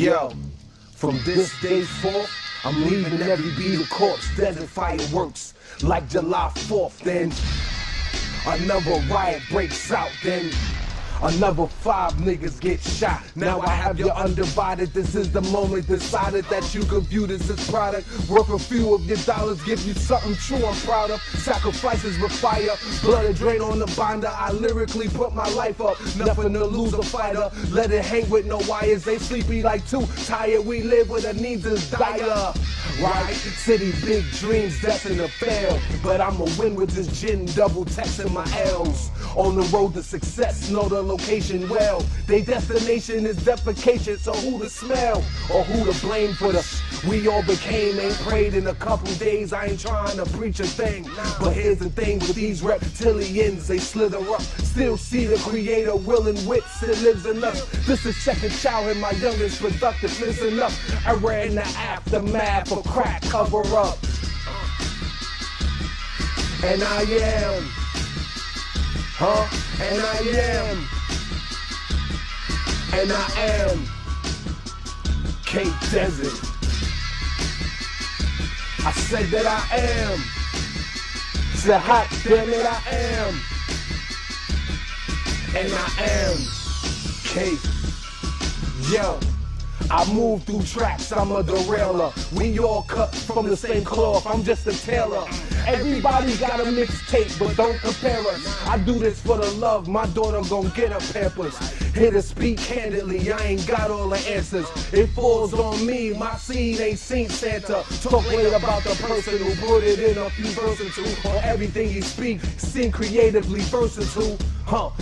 Yo, from this day forth, I'm leaving every beat a corpse, desert fireworks, like July 4th, then another riot breaks out, then another 5 niggas get shot. Now I have you undivided. This is the moment decided that you can view this as product. Worth a few of your dollars, give you something true I'm proud of. Sacrifices with fire, blood and drain on the binder. I lyrically put my life up, nothing to lose a fighter. Let it hang with no wires, they sleepy like too tired. We live where the needs is dire. Right, city big dreams destined to fail, but I'ma win with this gin, double texting my L's. On the road to success, know the location well. They destination is defecation, so who to smell or who to blame for the we all became? Ain't prayed in a couple days, I ain't trying to preach a thing. But here's the thing with these reptilians, they slither up. Still see the creator willing wits, it lives in us. This is second childhood, my youngest productive. Listen up, I ran the aftermath of crack cover up. And I am, and I am Kdezit. I said that I am. Said hot damn it I am. And I am K. Yo, I move through tracks, I'm a derailer. We all cut from the same cloth, I'm just a tailor. Everybody got a mixtape, but don't compare us. I do this for the love, my daughter gon' get her Pampers. Here to speak candidly, I ain't got all the answers. It falls on me, my seed ain't seen Santa. Talk later about the person who put it in a few verses who, or everything he speak, sing creatively verses who.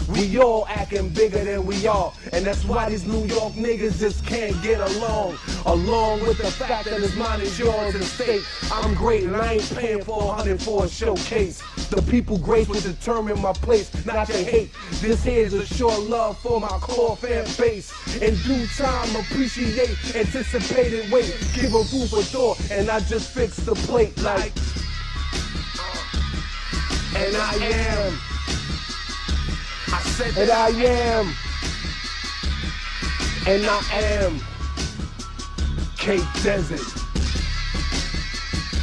We all acting bigger than we are, and that's why these New York niggas just can't get along. Along with the fact that his mind is yours and state. I'm great and I ain't paying for 100 for a showcase. The people grace will determine my place, not your hate. This here's a short love for my core fan base. In due time, appreciate, anticipate and wait. Give a food for thought, and I just fix the plate like. And I am. I said that I am, and I am Kdezit.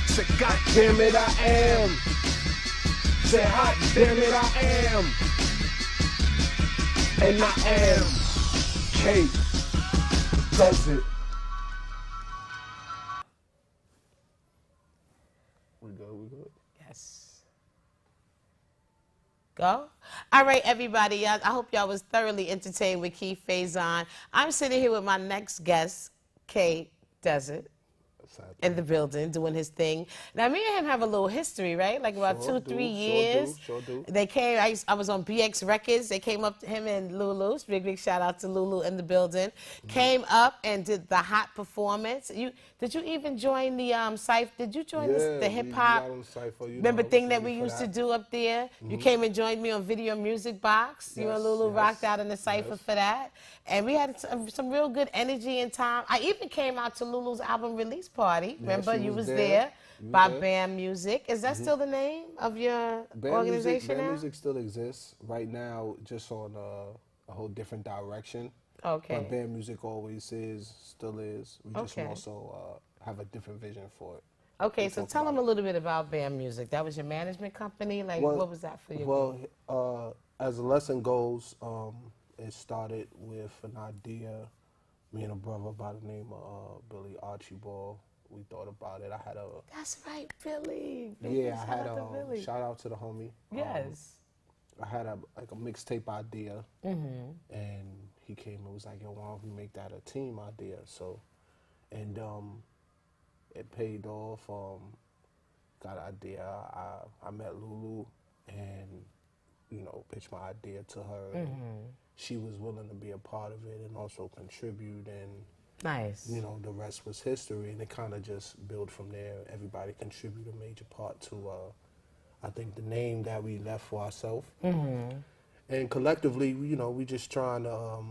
Said God damn it I am. Said hot damn it I am, and I am Kdezit. We good. Yes. Go. All right, everybody. I hope y'all was thoroughly entertained with Keith Faison. I'm sitting here with my next guest, Kdezit, in the building, doing his thing. Now, me and him have a little history, right? Like about 2-3 years. Sure do. They came, I was on BX Records. They came up to him and Lulu. Big shout out to Lulu in the building. Came up and did the hot performance. Did you even join the Cypher? Did you join the hip hop? Remember thing that we used to do up there? You came and joined me on Video Music Box. You and Lulu rocked out in the Cypher for that. And we had some real good energy and time. I even came out to Lulu's album release party. Remember, you was there by BAM Music. Is that still the name of your organization now? BAM Music still exists. Right now, just on a whole different direction. Okay. But BAM Music always is, still is. We just also have a different vision for it. Okay, so tell them a little bit about BAM Music. That was your management company? Like, what was that for you? Well, as the lesson goes, it started with an idea. Me and a brother by the name of Billy Archibald. We thought about it. I had a. That's right, Billy. Yeah, I had a shout out to the homie. Yes. I had a mixtape idea, and he came and was like, "Yo, why don't we make that a team idea?" So, and it paid off. Got an idea. I met Lulu, and pitched my idea to her. And she was willing to be a part of it and also contribute and. Nice. The rest was history, and it kind of just built from there. Everybody contributed a major part to, I think, the name that we left for ourselves. And collectively, we just trying to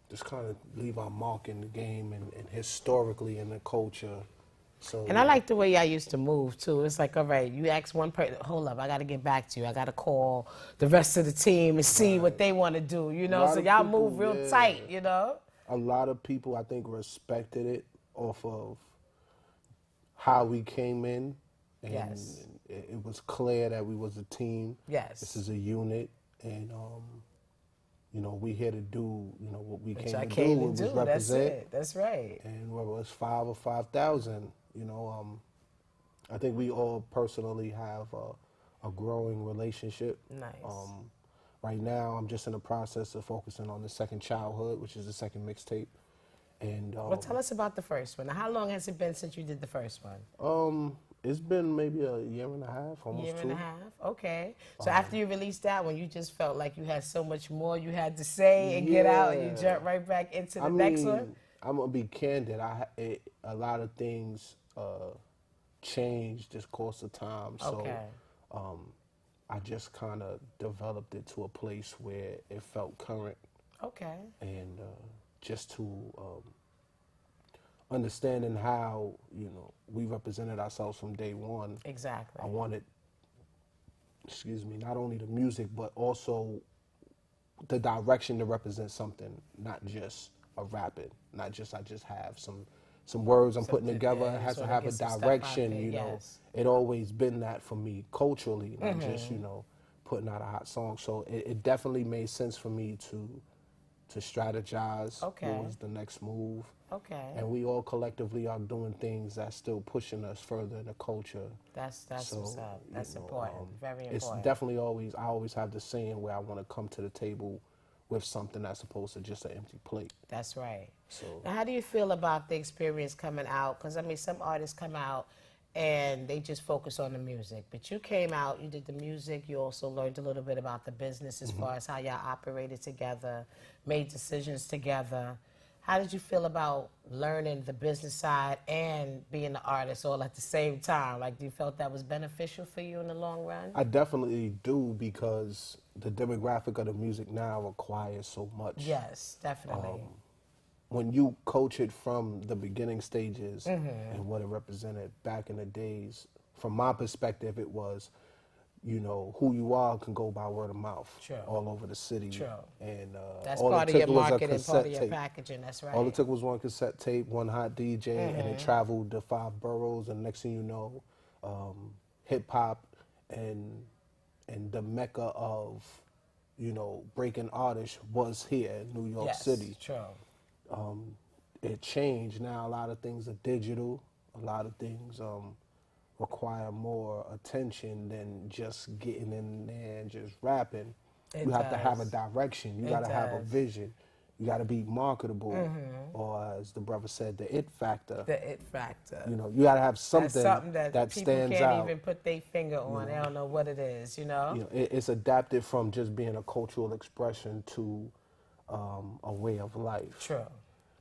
just kind of leave our mark in the game and historically in the culture. So. And I like the way y'all used to move too. It's like, all right, you ask one person, hold up, I got to get back to you. I got to call the rest of the team and see what they want to do. So y'all move real tight. a lot of people, I think, respected it off of how we came in, and Yes. it was clear that we was a team. Yes. This is a unit, and you know, we here to do, you know, what we Which came I to came do, to was do. That's represent. it. That's right. And whether it was 5 or 5,000, you know, I think we all personally have a growing relationship. Nice. Right now, I'm just in the process of focusing on the second Childhood, which is the second mixtape. And Well, tell us about the first one. Now, how long has it been since you did the first one? it's been maybe a year and a half, almost Year 2. and a half. Okay. So after you released that one, you just felt like you had so much more you had to say and get out, and you Yeah. jumped right back into the next one. I'm gonna be candid. A lot of things changed this course of time, so Okay. I just kind of developed it to a place where it felt current, Okay. and just to understanding how, you know, we represented ourselves from day one. Exactly. I wanted, excuse me, not only the music but also the direction to represent something, not just a rapping, not just I just have some words I'm putting together. yeah, It has to sort of have a get some stuff out direction, there, you know. yes. It always been that for me culturally, not just, you know, putting out a hot song. So it definitely made sense for me to strategize Okay. what was the next move. Okay. And we all collectively are doing things that's still pushing us further in the culture. That's So, what's up. That's you know, important. Very It's important. definitely I always have the saying where I want to come to the table with something that's opposed to just an empty plate. That's right. So Now, how do you feel about the experience coming out? Because, I mean, some artists come out and they just focus on the music. But you came out, you did the music, you also learned a little bit about the business as far as how y'all operated together, made decisions together. How did you feel about learning the business side and being an artist all at the same time? Like, do you felt that was beneficial for you in the long run? I definitely do, because the demographic of the music now requires so much. Yes, definitely. When you coach it from the beginning stages and what it represented back in the days, from my perspective, it was, you know, who you are can go by word of mouth True. all over the city. True. And That's all part it of your took was a marketing, part cassette of your tape. packaging. That's right. All it took was one cassette tape, one hot DJ, and it traveled to 5 boroughs. And next thing you know, hip hop and the mecca of, you know, breaking artists was here in New York Yes, City. true. It changed. Now a lot of things are digital. A lot of things require more attention than just getting in there and just rapping. It You have to have a does. direction. You It got to have a does. vision. You got to be marketable, or as the brother said, the it factor. The it factor. You know, you got to have That's something, something that people stands can't out. even put their finger on. They don't know what it is, you know? You know, it's adapted from just being a cultural expression to a way of life. True,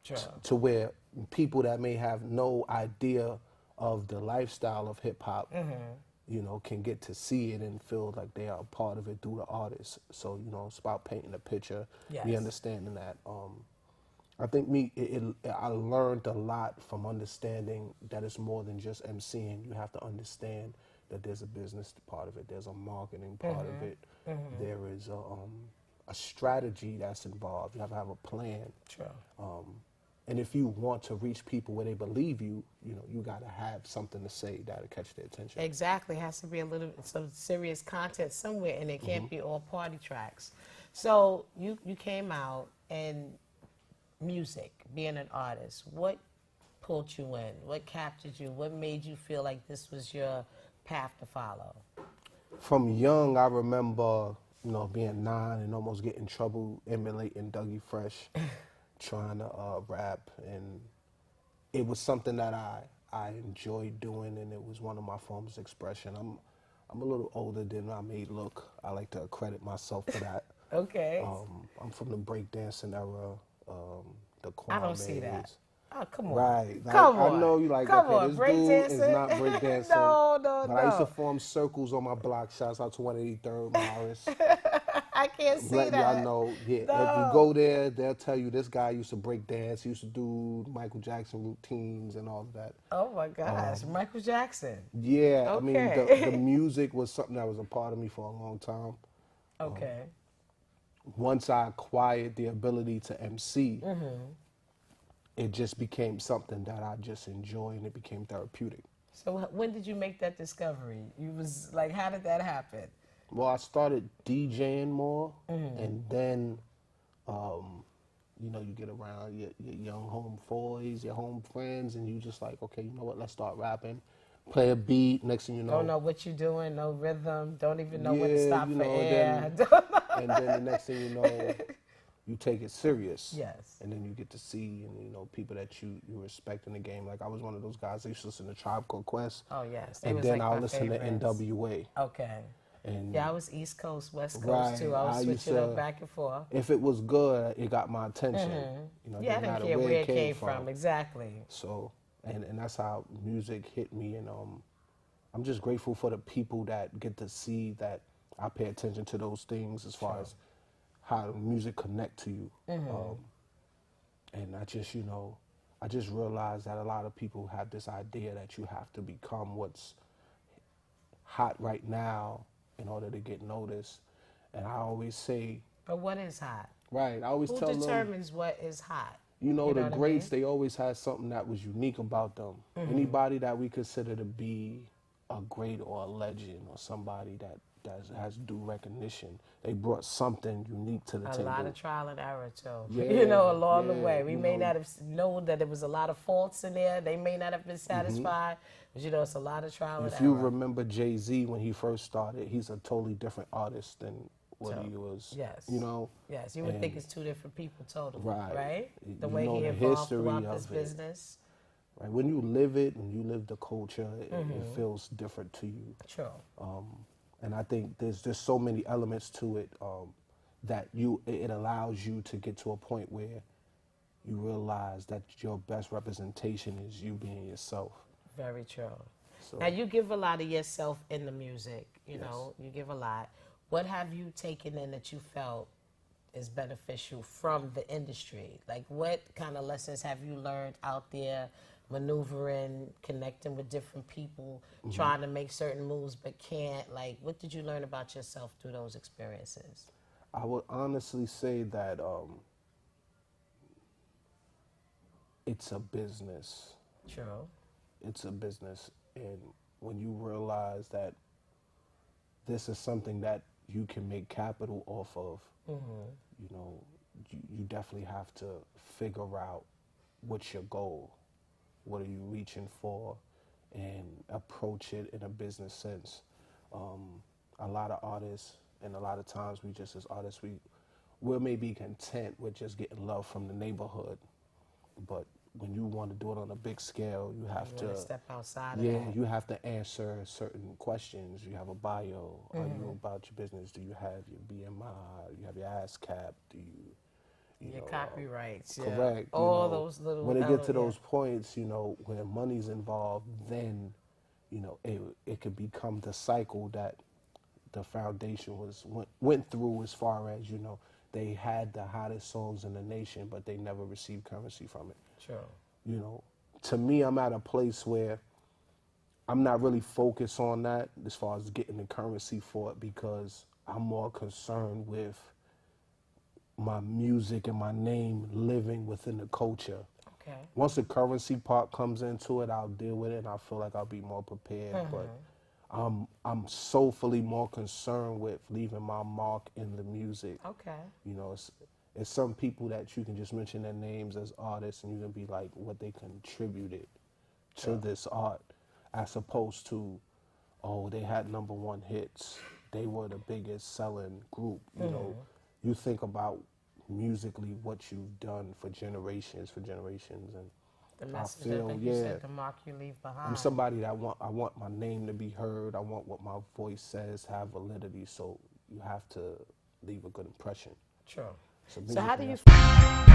true. To where people that may have no idea of the lifestyle of hip hop, you know, can get to see it and feel like they are a part of it through the artist. So, you know, it's about painting a picture. Yes. Me understanding that. I think I learned a lot from understanding that it's more than just MCing. You have to understand that there's a business part of it. There's a marketing part of it. There is a strategy that's involved. You have to have a plan. True. And if you want to reach people where they believe you, you know, you got to have something to say that'll catch their attention. Exactly. It has to be a little some serious content somewhere, and it can't be all party tracks. So you came out, and music, being an artist, what pulled you in? What captured you? What made you feel like this was your path to follow? From young, I remember, you know, being 9 and almost getting in trouble emulating Dougie Fresh, trying to rap, and it was something that I enjoyed doing, and it was one of my forms of expression. I'm a little older than I may look. I like to credit myself for that. Okay. I'm from the breakdancing era, the Kwame. I don't see that. Oh, come on. Right. Come I on. know you like, Come okay, on. this Break dude dancing? is not breakdancing. No. But I used to form circles on my block. Shouts out to 183rd Morris. I can't see Let that. y'all know, yeah, if No. you go there, they'll tell you this guy used to break dance. He used to do Michael Jackson routines and all of that. Oh my gosh, Michael Jackson. Yeah, I mean, Okay. the music was something that was a part of me for a long time. Okay. Once I acquired the ability to MC, it just became something that I just enjoy, and it became therapeutic. So when did you make that discovery? You was like, how did that happen? Well, I started DJing more, and then, you know, you get around your young home boys, your home friends, and you just like, okay, you know what, let's start rapping. Play a beat, next thing you know. Don't know what you're doing, no rhythm, don't even know when to Yeah, stop you for know, air. and then the next thing you know, you take it serious. Yes. And then you get to see, and you know, people that you respect in the game. Like I was one of those guys that used to listen to Tribe Called Quest. Oh, yes. They And was then like I'll my listen favorites. to NWA. Okay. And Yeah, I was East Coast, West Coast right, too. I was used switching up to- back and forth. If it was good, it got my attention. You know, it Yeah, I didn't didn't matter care where it came from. Exactly. So, and that's how music hit me, and I'm just grateful for the people that get to see that I pay attention to those things as far as how music connect to you. And I just, you know, I just realized that a lot of people have this idea that you have to become what's hot right now in order to get noticed. And I always say, But what is hot? right, I always Who tell them, determines what is hot? you know, the what I greats, mean? they always had something that was unique about them. Anybody that we consider to be a great or a legend or somebody that has due recognition, they brought something unique to the A table. lot of trial and error too. Yeah, You know, along the yeah, way. We you may know. not have known that there was a lot of faults in there. They may not have been satisfied. But you know, it's a lot of trial and If error. you remember Jay-Z when he first started, he's a totally different artist than what he was. Yes. You know? Yes, you would And- think it's two different people totally, Right. right? The You way know he the evolved history throughout this of it. business. Right? When you live it and you live the culture, it feels different to you. True. And I think there's just so many elements to it that it allows you to get to a point where you realize that your best representation is you being yourself. Very true. So, Now, you give a lot of yourself in the music, you know, you give a lot. What have you taken in that you felt is beneficial from the industry? Like, what kind of lessons have you learned out there, maneuvering, connecting with different people, trying to make certain moves but can't? Like, what did you learn about yourself through those experiences? I would honestly say that it's a business. True. It's a business. And when you realize that this is something that you can make capital off of, you know, you definitely have to figure out what's your goal, what are you reaching for, and approach it in a business sense. A lot of artists, and a lot of times we just as artists, we may be content with just getting love from the neighborhood, but when you want to do it on a big scale, you have You to want to step outside of yeah, that. you have to answer certain questions. You have a bio. Are you about your business? Do you have your BMI? You have your ASCAP? Do you Your know, copyrights, yeah. correct? you All know, those little. when it get to yeah. those points, you know, where money's involved, then you know it could become the cycle that the foundation went through, as far as, you know, they had the hottest songs in the nation, but they never received currency from it. True. You know, to me, I'm at a place where I'm not really focused on that as far as getting the currency for it, because I'm more concerned with my music and my name living within the culture. Okay. Once the currency part comes into it, I'll deal with it, and I feel like I'll be more prepared. But I'm soulfully more concerned with leaving my mark in the music. Okay. You know, it's some people that you can just mention their names as artists, and you can be like what they contributed to this art, as opposed to, oh, they had #1 hits, they were the biggest selling group. You know, you think about musically what you've done for generations, and The I message, feel, I think you said, the mark you leave behind. I'm somebody that I want my name to be heard. I want what my voice says have validity. So you have to leave a good impression. True. So So how do musically, you